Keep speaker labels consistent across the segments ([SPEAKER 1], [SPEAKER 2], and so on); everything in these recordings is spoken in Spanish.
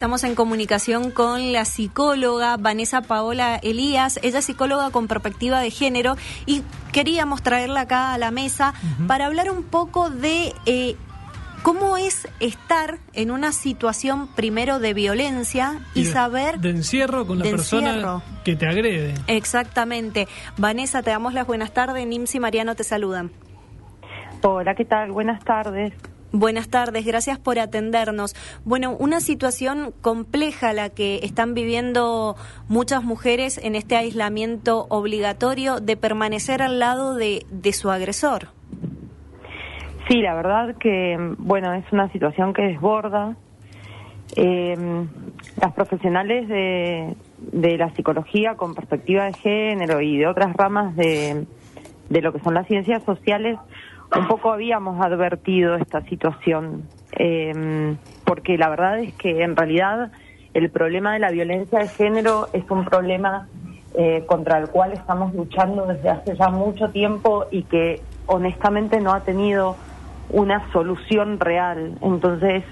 [SPEAKER 1] Estamos en comunicación con la psicóloga Vanessa Paola Elías. Ella es psicóloga con perspectiva de género y queríamos traerla acá a la mesa para hablar un poco de cómo es estar en una situación primero de violencia y saber...
[SPEAKER 2] De encierro con la persona que te agrede.
[SPEAKER 1] Exactamente. Vanessa, te damos las buenas tardes. Nims y Mariano te saludan.
[SPEAKER 3] Hola, ¿qué tal? Buenas tardes.
[SPEAKER 1] Buenas tardes, gracias por atendernos. Bueno, una situación compleja la que están viviendo muchas mujeres en este aislamiento obligatorio de permanecer al lado de su agresor.
[SPEAKER 3] Sí, la verdad que, bueno, es una situación que desborda. Las profesionales de la psicología con perspectiva de género y de otras ramas de lo que son las ciencias sociales, un poco habíamos advertido esta situación, porque la verdad es que en realidad el problema de la violencia de género es un problema contra el cual estamos luchando desde hace ya mucho tiempo y que honestamente no ha tenido una solución real. Entonces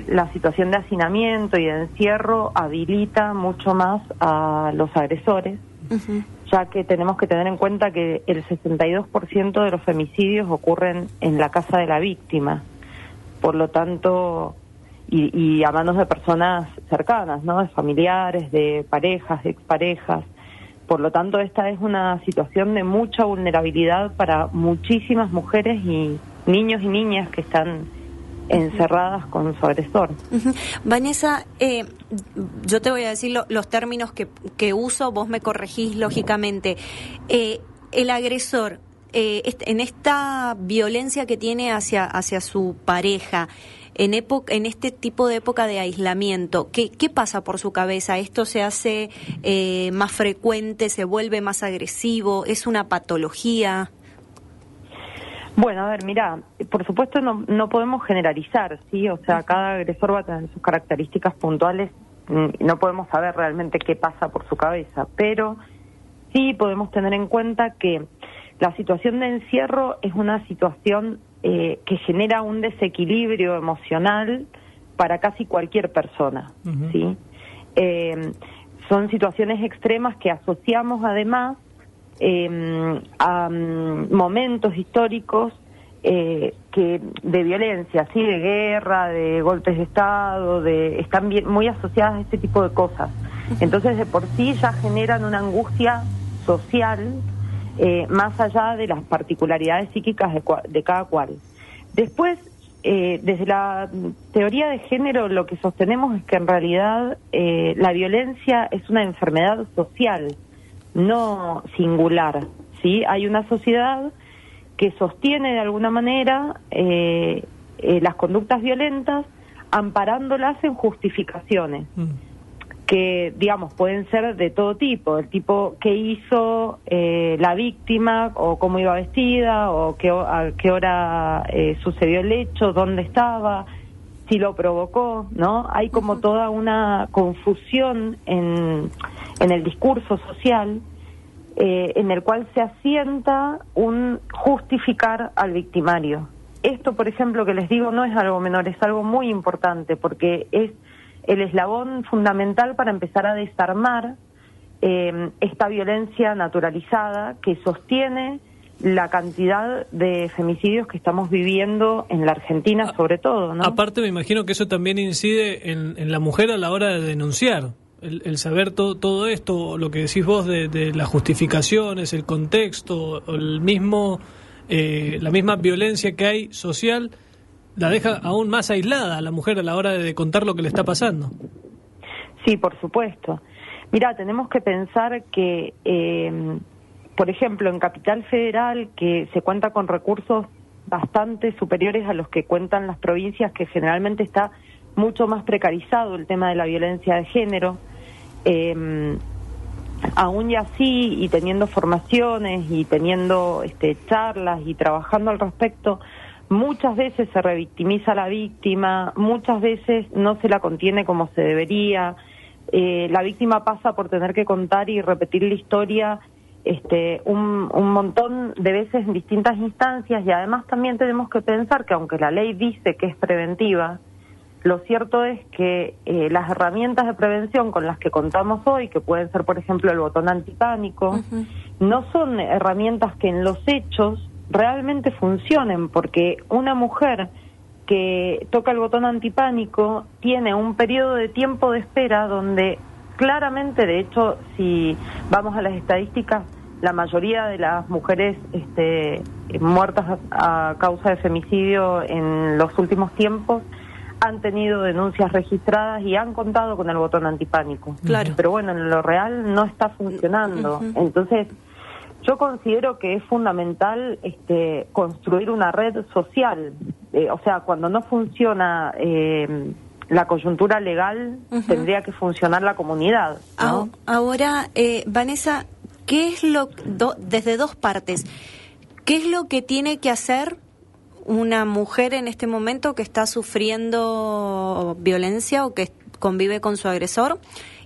[SPEAKER 3] la situación de hacinamiento y de encierro habilita mucho más a los agresores, ya que tenemos que tener en cuenta que el 62% de los femicidios ocurren en la casa de la víctima, por lo tanto, y a manos de personas cercanas, ¿no? De familiares, de parejas, de exparejas. Por lo tanto, esta es una situación de mucha vulnerabilidad para muchísimas mujeres y niños y niñas que están encerradas con su agresor.
[SPEAKER 1] Vanessa, yo te voy a decir los términos que uso, vos me corregís lógicamente. El agresor, en esta violencia que tiene hacia su pareja, en este tipo de época de aislamiento, ¿qué pasa por su cabeza? ¿Esto se hace más frecuente, se vuelve más agresivo, es una patología?
[SPEAKER 3] Bueno, a ver, mira, por supuesto no podemos generalizar, ¿sí? O sea, cada agresor va a tener sus características puntuales, no podemos saber realmente qué pasa por su cabeza, pero sí podemos tener en cuenta que la situación de encierro es una situación que genera un desequilibrio emocional para casi cualquier persona, ¿sí? Son situaciones extremas que asociamos además a momentos históricos que de violencia, sí, de guerra, de golpes de Estado, están muy asociadas a este tipo de cosas. Entonces, de por sí ya generan una angustia social más allá de las particularidades psíquicas de cada cual. Después, desde la teoría de género, lo que sostenemos es que en realidad la violencia es una enfermedad social, no singular, ¿sí? Hay una sociedad que sostiene de alguna manera las conductas violentas, amparándolas en justificaciones, que, digamos, pueden ser de todo tipo, el tipo que hizo la víctima, o cómo iba vestida, o a qué hora sucedió el hecho, dónde estaba, si lo provocó, ¿no? Hay como toda una confusión en el discurso social en el cual se asienta un justificar al victimario. Esto, por ejemplo, que les digo, no es algo menor, es algo muy importante, porque es el eslabón fundamental para empezar a desarmar esta violencia naturalizada que sostiene la cantidad de femicidios que estamos viviendo en la Argentina, sobre todo, ¿no?
[SPEAKER 2] Aparte, me imagino que eso también incide en la mujer a la hora de denunciar. El saber todo esto, lo que decís vos de las justificaciones, el contexto, la misma violencia que hay social, la deja aún más aislada a la mujer a la hora de contar lo que le está pasando.
[SPEAKER 3] Sí, por supuesto. Mirá, tenemos que pensar que, por ejemplo, en Capital Federal, que se cuenta con recursos bastante superiores a los que cuentan las provincias, que generalmente está mucho más precarizado el tema de la violencia de género, aún y así, y teniendo formaciones y teniendo charlas y trabajando al respecto, muchas veces se revictimiza a la víctima, muchas veces no se la contiene como se debería, la víctima pasa por tener que contar y repetir la historia un montón de veces en distintas instancias, y además también tenemos que pensar que aunque la ley dice que es preventiva, lo cierto es que las herramientas de prevención con las que contamos hoy, que pueden ser, por ejemplo, el botón antipánico, no son herramientas que en los hechos realmente funcionen, porque una mujer que toca el botón antipánico tiene un periodo de tiempo de espera donde claramente, de hecho, si vamos a las estadísticas, la mayoría de las mujeres muertas a causa de femicidio en los últimos tiempos han tenido denuncias registradas y han contado con el botón antipánico.
[SPEAKER 1] Claro.
[SPEAKER 3] Pero bueno, en lo real no está funcionando. Entonces, yo considero que es fundamental construir una red social. O sea, cuando no funciona la coyuntura legal, tendría que funcionar la comunidad, ¿no?
[SPEAKER 1] Ahora, Vanessa, ¿qué es desde dos partes, qué es lo que tiene que hacer una mujer en este momento que está sufriendo violencia o que convive con su agresor?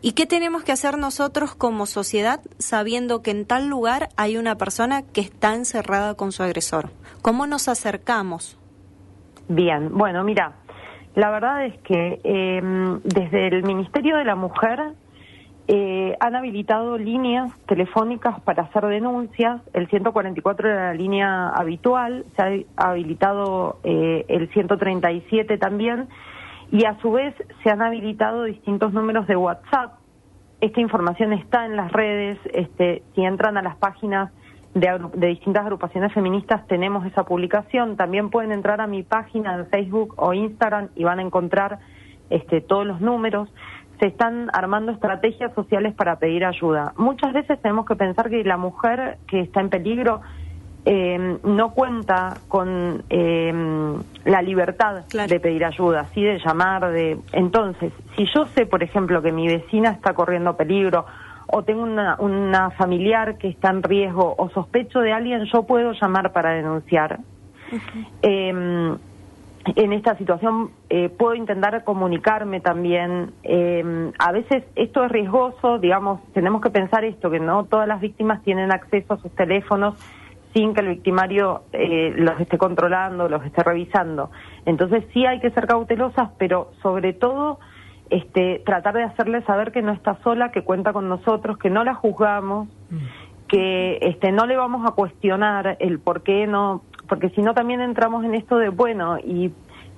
[SPEAKER 1] ¿Y qué tenemos que hacer nosotros como sociedad sabiendo que en tal lugar hay una persona que está encerrada con su agresor? ¿Cómo nos acercamos?
[SPEAKER 3] Bien, bueno, mira, la verdad es que desde el Ministerio de la Mujer han habilitado líneas telefónicas para hacer denuncias. El 144 era la línea habitual, se ha habilitado el 137 también, y a su vez se han habilitado distintos números de WhatsApp. Esta información está en las redes, si entran a las páginas de distintas agrupaciones feministas tenemos esa publicación. También pueden entrar a mi página en Facebook o Instagram y van a encontrar todos los números. Se están armando estrategias sociales para pedir ayuda. Muchas veces tenemos que pensar que la mujer que está en peligro no cuenta con la libertad de pedir ayuda, ¿sí? De llamar, Entonces, si yo sé, por ejemplo, que mi vecina está corriendo peligro, o tengo una familiar que está en riesgo, o sospecho de alguien, yo puedo llamar para denunciar. En esta situación puedo intentar comunicarme también. A veces esto es riesgoso, digamos, tenemos que pensar esto, que no todas las víctimas tienen acceso a sus teléfonos sin que el victimario los esté controlando, los esté revisando. Entonces sí hay que ser cautelosas, pero sobre todo tratar de hacerle saber que no está sola, que cuenta con nosotros, que no la juzgamos, que no le vamos a cuestionar el por qué no, porque si no también entramos en esto de, bueno, ¿y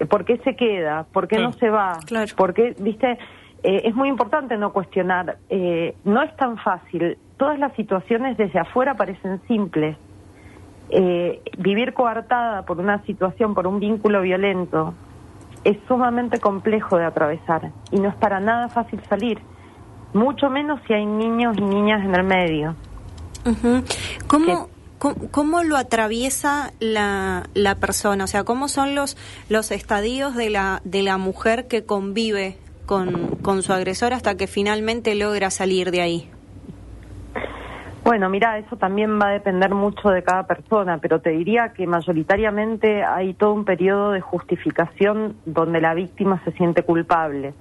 [SPEAKER 3] por qué se queda? ¿Por qué no se va?
[SPEAKER 1] Claro.
[SPEAKER 3] ¿Por qué, viste? Es muy importante no cuestionar. No es tan fácil. Todas las situaciones desde afuera parecen simples. Vivir coartada por una situación, por un vínculo violento, es sumamente complejo de atravesar y no es para nada fácil salir, mucho menos si hay niños y niñas en el medio.
[SPEAKER 1] ¿Cómo lo atraviesa la persona? O sea, ¿cómo son los estadios de la mujer que convive con su agresor hasta que finalmente logra salir de ahí?
[SPEAKER 3] Bueno, mira, eso también va a depender mucho de cada persona, pero te diría que mayoritariamente hay todo un periodo de justificación donde la víctima se siente culpable.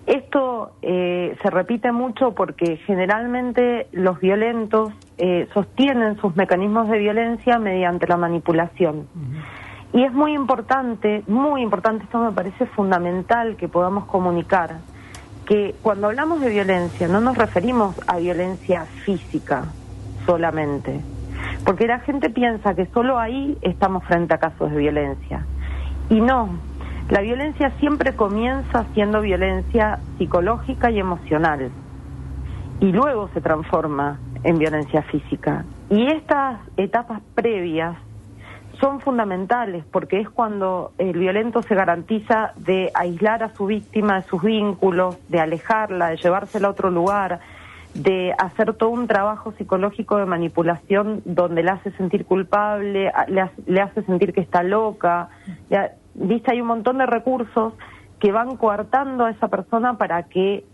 [SPEAKER 3] Esto se repite mucho porque generalmente los violentos sostienen sus mecanismos de violencia mediante la manipulación. Y es muy importante, esto me parece fundamental que podamos comunicar, que cuando hablamos de violencia no nos referimos a violencia física solamente, porque la gente piensa que solo ahí estamos frente a casos de violencia, y no, la violencia siempre comienza siendo violencia psicológica y emocional, y luego se transforma en violencia física, y estas etapas previas son fundamentales porque es cuando el violento se garantiza de aislar a su víctima de sus vínculos, de alejarla, de llevársela a otro lugar, de hacer todo un trabajo psicológico de manipulación donde la hace sentir culpable, le hace sentir que está loca. ¿Viste? Hay un montón de recursos que van coartando a esa persona para que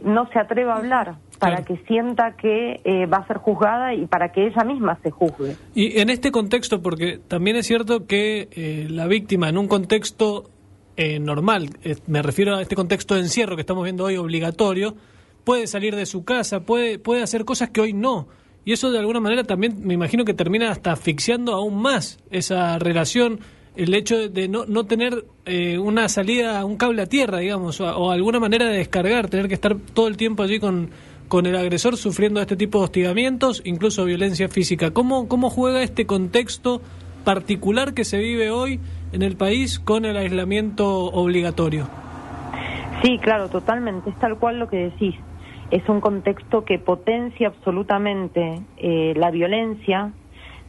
[SPEAKER 3] no se atreva a hablar, para que sienta que va a ser juzgada y para que ella misma se juzgue.
[SPEAKER 2] Y en este contexto, porque también es cierto que la víctima en un contexto normal, me refiero a este contexto de encierro que estamos viendo hoy obligatorio, puede salir de su casa, puede hacer cosas que hoy no. Y eso de alguna manera también me imagino que termina hasta asfixiando aún más esa relación el hecho de no tener una salida, un cable a tierra, digamos, o alguna manera de descargar, tener que estar todo el tiempo allí con el agresor sufriendo este tipo de hostigamientos, incluso violencia física. ¿Cómo juega este contexto particular que se vive hoy en el país con el aislamiento obligatorio?
[SPEAKER 3] Sí, claro, totalmente, es tal cual lo que decís. Es un contexto que potencia absolutamente la violencia.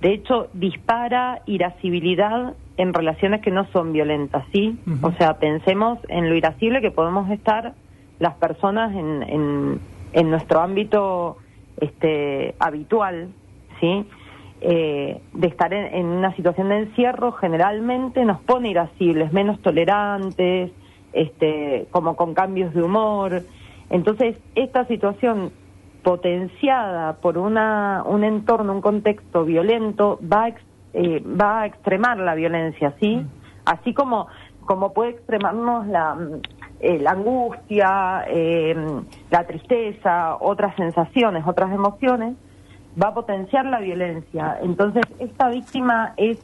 [SPEAKER 3] De hecho, dispara irascibilidad en relaciones que no son violentas, ¿sí?
[SPEAKER 2] Uh-huh.
[SPEAKER 3] O sea, pensemos en lo irascible que podemos estar las personas en nuestro ámbito habitual, ¿sí? De estar en una situación de encierro generalmente nos pone irascibles, menos tolerantes, como con cambios de humor. Entonces, esta situación potenciada por un entorno, un contexto violento, va a extremar la violencia, ¿sí? Así como puede extremarnos la angustia, la tristeza, otras sensaciones, otras emociones, va a potenciar la violencia. Entonces, esta víctima es,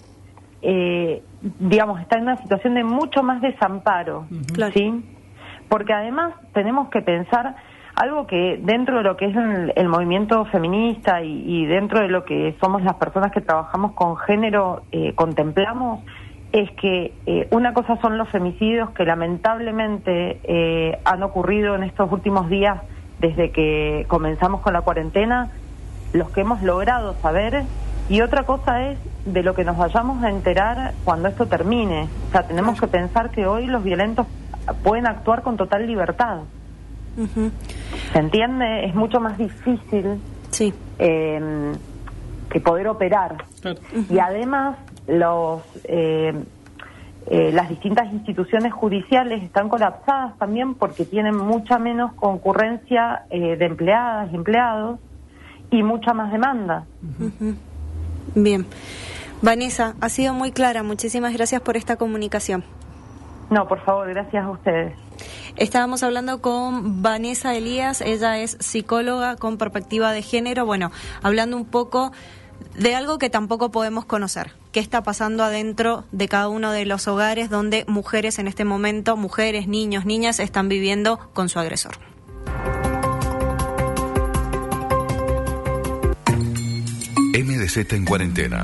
[SPEAKER 3] está en una situación de mucho más desamparo, ¿sí? Porque además tenemos que pensar algo que dentro de lo que es el movimiento feminista y dentro de lo que somos las personas que trabajamos con género, contemplamos, es que una cosa son los femicidios que lamentablemente han ocurrido en estos últimos días desde que comenzamos con la cuarentena, los que hemos logrado saber, y otra cosa es de lo que nos vayamos a enterar cuando esto termine. O sea, tenemos que pensar que hoy los violentos pueden actuar con total libertad. Uh-huh. ¿Se entiende? Es mucho más difícil
[SPEAKER 1] sí.
[SPEAKER 3] Que poder operar. Claro. Uh-huh. Y además las distintas instituciones judiciales están colapsadas también porque tienen mucha menos concurrencia de empleadas y empleados y mucha más demanda.
[SPEAKER 1] Uh-huh. Bien. Vanessa, ha sido muy clara. Muchísimas gracias por esta comunicación.
[SPEAKER 3] No, por favor, gracias a ustedes.
[SPEAKER 1] Estábamos hablando con Vanessa Elías, ella es psicóloga con perspectiva de género, hablando un poco de algo que tampoco podemos conocer, qué está pasando adentro de cada uno de los hogares donde mujeres en este momento, mujeres, niños, niñas, están viviendo con su agresor.
[SPEAKER 4] MDZ en cuarentena.